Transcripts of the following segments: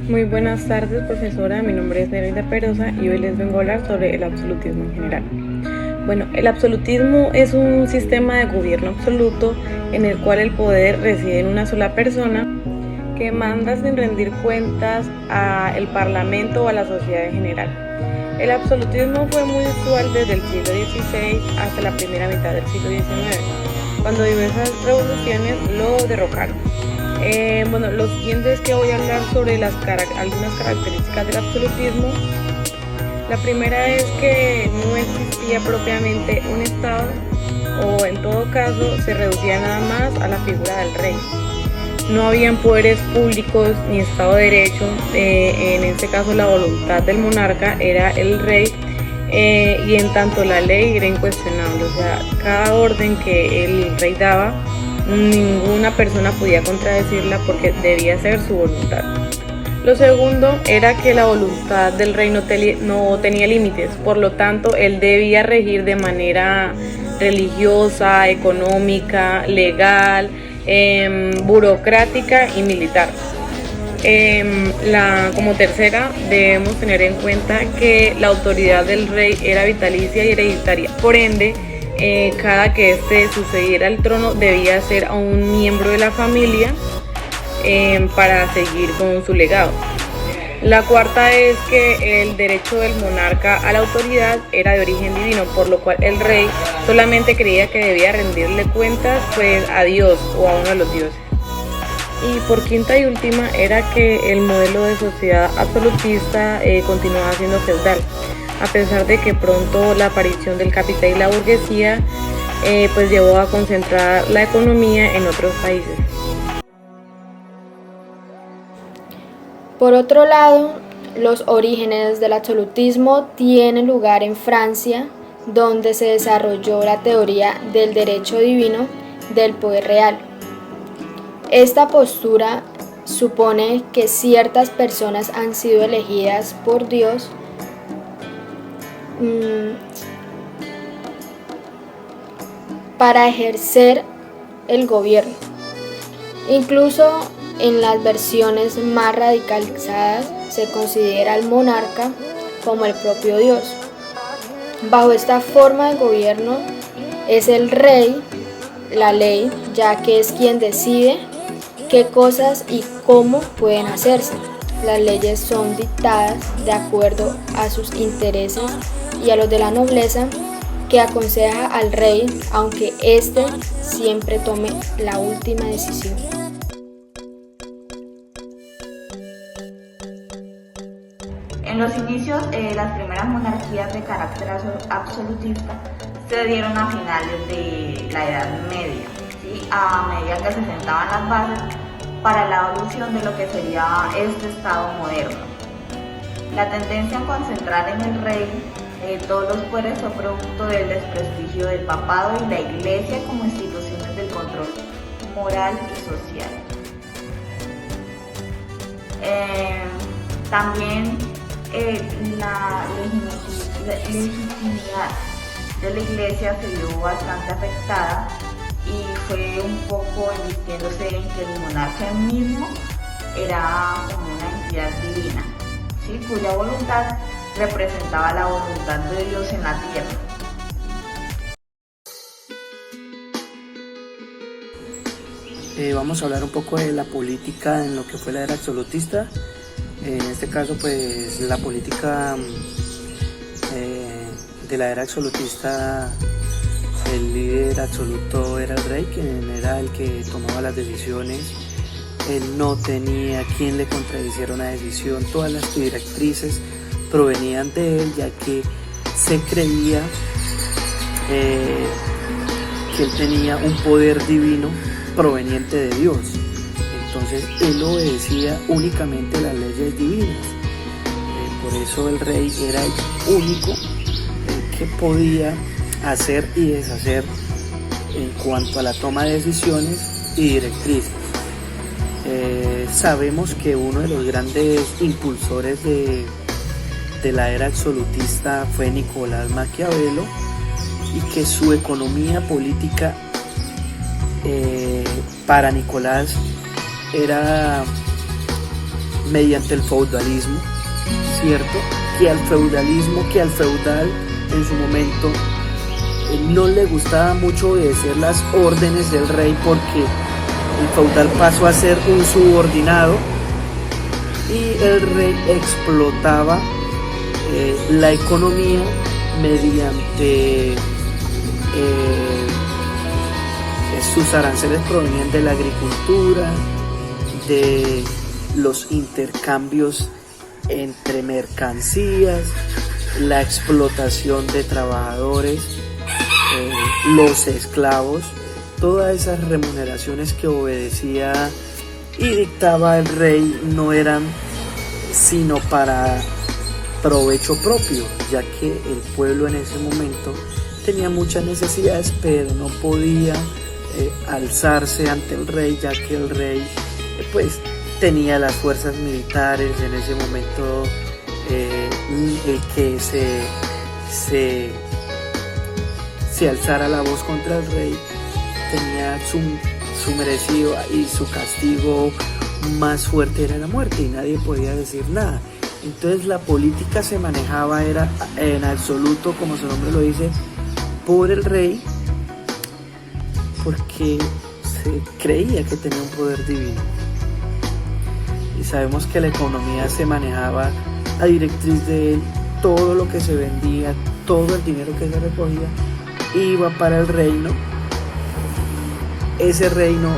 Muy buenas tardes, profesora. Mi nombre es Nereida Perosa y hoy les vengo a hablar sobre el absolutismo en general. Bueno, el absolutismo es un sistema de gobierno absoluto en el cual el poder reside en una sola persona que manda sin rendir cuentas al parlamento o a la sociedad en general. El absolutismo fue muy usual desde el siglo XVI hasta la primera mitad del siglo XIX, cuando diversas revoluciones lo derrocaron. Lo siguiente es que voy a hablar sobre algunas características del absolutismo. La primera es que no existía propiamente un Estado, o en todo caso se reducía nada más a la figura del rey. No habían poderes públicos ni Estado de Derecho. En este caso la voluntad del monarca era el rey, y en tanto la ley era incuestionable. O sea, cada orden que el rey daba, ninguna persona podía contradecirla porque debía ser su voluntad. Lo segundo era que la voluntad del rey no tenía límites, por lo tanto él debía regir de manera religiosa, económica, legal, burocrática y militar. Como tercera, debemos tener en cuenta que la autoridad del rey era vitalicia y hereditaria. Por ende, cada que éste sucediera al trono debía ser a un miembro de la familia para seguir con su legado. La cuarta es que el derecho del monarca a la autoridad era de origen divino, por lo cual el rey solamente creía que debía rendirle cuentas a Dios o a uno de los dioses. Y por quinta y última era que el modelo de sociedad absolutista continuaba siendo feudal, a pesar de que pronto la aparición del capital y la burguesía llevó a concentrar la economía en otros países. Por otro lado, los orígenes del absolutismo tienen lugar en Francia, donde se desarrolló la teoría del derecho divino del poder real. Esta postura supone que ciertas personas han sido elegidas por Dios para ejercer el gobierno. Incluso en las versiones más radicalizadas se considera al monarca como el propio Dios. Bajo esta forma de gobierno es el rey la ley, ya que es quien decide qué cosas y cómo pueden hacerse. Las leyes son dictadas de acuerdo a sus intereses y a los de la nobleza, que aconseja al rey, aunque éste siempre tome la última decisión. En los inicios, las primeras monarquías de carácter absolutista se dieron a finales de la Edad Media, ¿sí? A medida que se sentaban las bases para la evolución de lo que sería este Estado moderno. La tendencia a concentrar en el rey todos los poderes fue producto del desprestigio del papado y la Iglesia como instituciones del control moral y social. También la legitimidad de la Iglesia se vio bastante afectada y fue un poco invirtiéndose en que el monarca mismo era como una entidad divina, ¿sí? Cuya voluntad representaba la voluntad de Dios en la tierra. Vamos a hablar un poco de la política en lo que fue la era absolutista. En este caso, pues la política de la era absolutista, el líder absoluto era el rey, quien era el que tomaba las decisiones. Él no tenía quien le contradiciera una decisión. Todas las directrices provenían de él, ya que se creía que él tenía un poder divino proveniente de Dios. Entonces él obedecía únicamente las leyes divinas. Por eso el rey era el único que podía hacer y deshacer en cuanto a la toma de decisiones y directrices. Sabemos que uno de los grandes impulsores de la era absolutista fue Nicolás Maquiavelo, y que su economía política para Nicolás era mediante el feudalismo, ¿cierto? Que al feudal en su momento no le gustaba mucho obedecer las órdenes del rey, porque el feudal pasó a ser un subordinado y el rey explotaba la economía mediante sus aranceles provenían de la agricultura, de los intercambios entre mercancías, la explotación de trabajadores, los esclavos, todas esas remuneraciones que obedecía y dictaba el rey no eran sino para provecho propio, ya que el pueblo en ese momento tenía muchas necesidades, pero no podía alzarse ante el rey, ya que el rey pues tenía las fuerzas militares en ese momento. El que se alzara la voz contra el rey tenía su merecido, y su castigo más fuerte era la muerte, y nadie podía decir nada. Entonces la política se manejaba era en absoluto, como su nombre lo dice, por el rey, porque se creía que tenía un poder divino. Y sabemos que la economía se manejaba a directriz de él. Todo lo que se vendía, todo el dinero que se recogía iba para el reino. Ese reino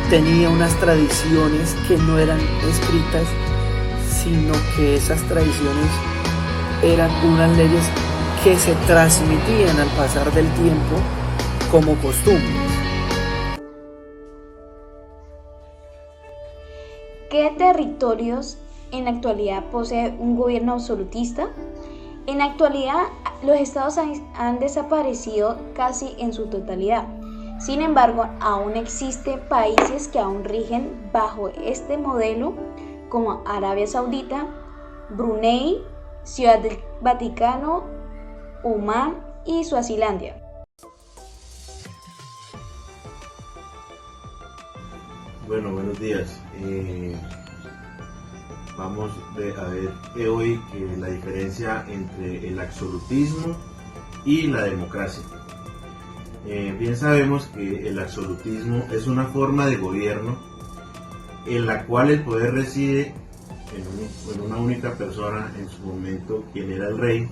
tenía unas tradiciones que no eran escritas, sino que esas tradiciones eran unas leyes que se transmitían al pasar del tiempo como costumbres. ¿Qué territorios en la actualidad posee un gobierno absolutista? En la actualidad, los estados han desaparecido casi en su totalidad. Sin embargo, aún existen países que aún rigen bajo este modelo, como Arabia Saudita, Brunei, Ciudad del Vaticano, Omán y Suazilandia. Bueno, buenos días. Vamos a ver hoy que la diferencia entre el absolutismo y la democracia. Bien sabemos que el absolutismo es una forma de gobierno en la cual el poder reside en una única persona, en su momento quien era el rey,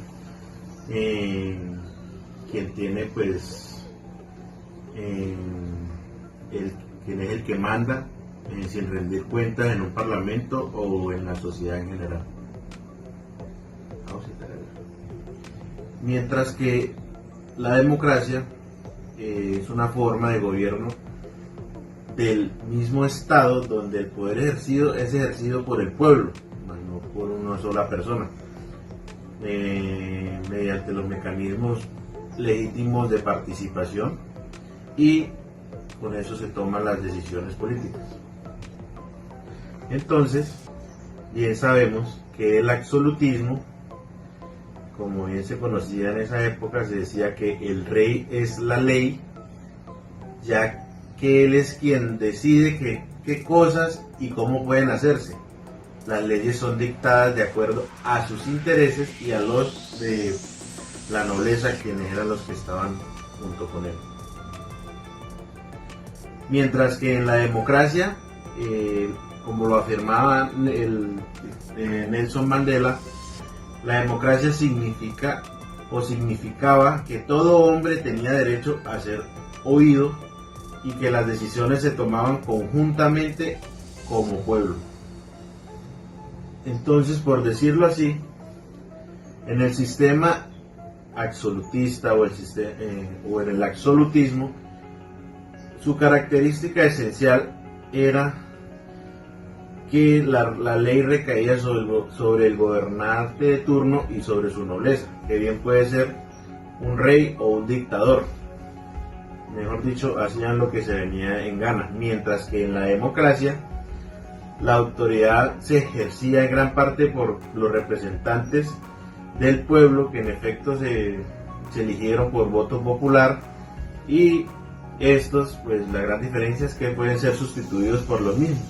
quien tiene pues quien es el que manda sin rendir cuentas en un parlamento o en la sociedad en general. Mientras que la democracia es una forma de gobierno del mismo estado, donde el poder es ejercido por el pueblo, no por una sola persona, mediante los mecanismos legítimos de participación, y con eso se toman las decisiones políticas. Entonces, bien sabemos que el absolutismo, como bien se conocía en esa época, se decía que el rey es la ley, ya que él es quien decide qué cosas y cómo pueden hacerse. Las leyes son dictadas de acuerdo a sus intereses y a los de la nobleza, quienes eran los que estaban junto con él. Mientras que en la democracia, como lo afirmaba Nelson Mandela, la democracia significaba que todo hombre tenía derecho a ser oído y que las decisiones se tomaban conjuntamente como pueblo. Entonces, por decirlo así, en el sistema absolutista o en el absolutismo, su característica esencial era que la ley recaía sobre el gobernante de turno y sobre su nobleza, que bien puede ser un rey o un dictador. Mejor dicho, hacían lo que se venía en gana, mientras que en la democracia la autoridad se ejercía en gran parte por los representantes del pueblo, que en efecto se eligieron por voto popular, y estos, pues la gran diferencia es que pueden ser sustituidos por los mismos.